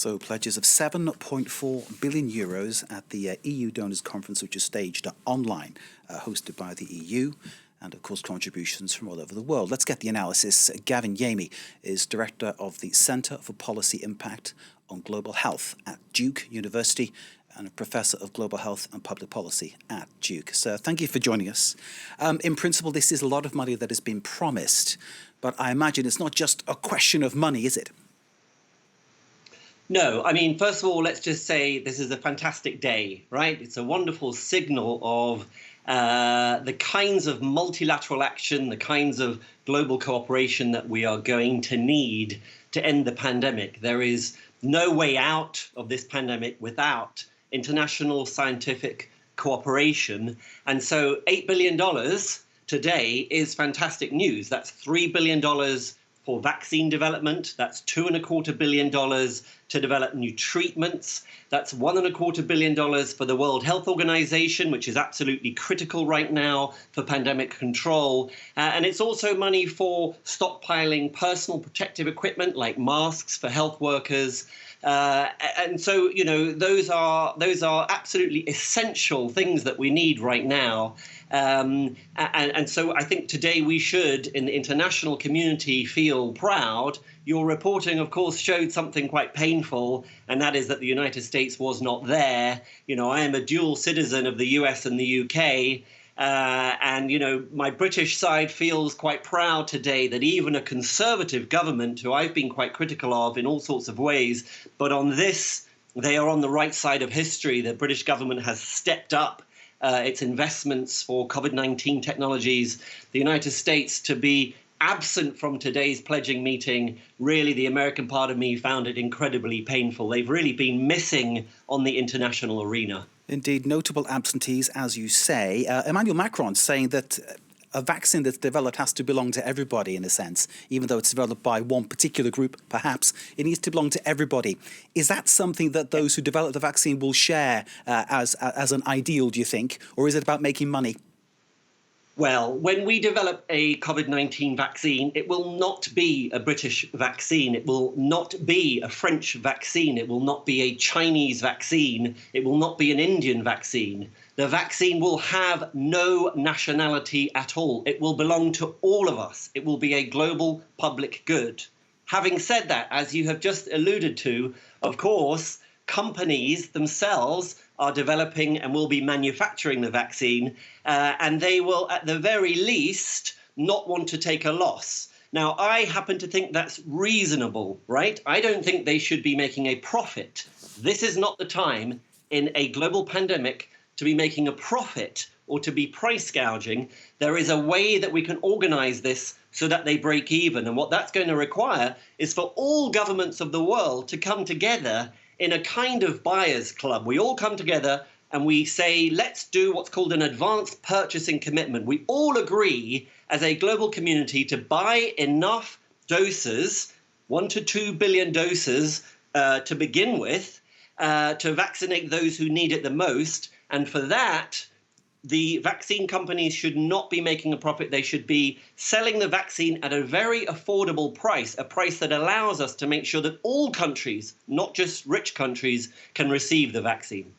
So pledges of €7.4 billion at the EU Donors Conference, which is staged online, hosted by the EU, and of course contributions from all over the world. Let's get the analysis. Gavin Yamey is Director of the Centre for Policy Impact on Gloabl Health at Duke University and a Professor of Global Health and Public Policy at Duke. So thank you for joining us. In principle, this is a lot of money that has been promised, but I imagine it's not just a question of money, is it? No, I mean, first of all, let's just say this is a fantastic day, right? It's a wonderful signal of the kinds of multilateral action, the kinds of global cooperation that we are going to need to end the pandemic. There is no way out of this pandemic without international scientific cooperation. And so $8 billion today is fantastic news. That's $3 billion for vaccine development. That's $2.25 billion to develop new treatments. That's $1.25 billion for the World Health Organization, which is absolutely critical right now for pandemic control. And it's also money for stockpiling personal protective equipment like masks for health workers. And so, you know, those are absolutely essential things that we need right now. And so I think today we should, in the international community, feel proud. Your reporting, of course, showed something quite painful, and that is that the United States was not there. You know, I am a dual citizen of the US and the UK. And, you know, my British side feels quite proud today that even a conservative government, who I've been quite critical of in all sorts of ways, but on this, they are on the right side of history. The British government has stepped up its investments for COVID-19 technologies. The United States, to be absent from today's pledging meeting, really the American part of me found it incredibly painful. They've really been missing on the international arena. Indeed, notable absentees, as you say. Emmanuel Macron saying that a vaccine that's developed has to belong to everybody, in a sense, even though it's developed by one particular group, perhaps. It needs to belong to everybody. Is that something that those who develop the vaccine will share as an ideal, do you think? Or is it about making money? Well, when we develop a COVID-19 vaccine, it will not be a British vaccine. It will not be a French vaccine. It will not be a Chinese vaccine. It will not be an Indian vaccine. The vaccine will have no nationality at all. It will belong to all of us. It will be a global public good. Having said that, as you have just alluded to, of course, companies themselves are developing and will be manufacturing the vaccine, and they will, at the very least, not want to take a loss. Now, I happen to think that's reasonable, right? I don't think they should be making a profit. This is not the time in a global pandemic to be making a profit or to be price gouging. There is a way that we can organize this so that they break even. And what that's going to require is for all governments of the world to come together in a kind of buyers club. We all come together and we say, let's do what's called an advanced purchasing commitment. We all agree as a global community to buy enough doses, 1 to 2 billion doses to begin with, to vaccinate those who need it the most. And for that, the vaccine companies should not be making a profit. They should be selling the vaccine at a very affordable price, a price that allows us to make sure that all countries, not just rich countries, can receive the vaccine.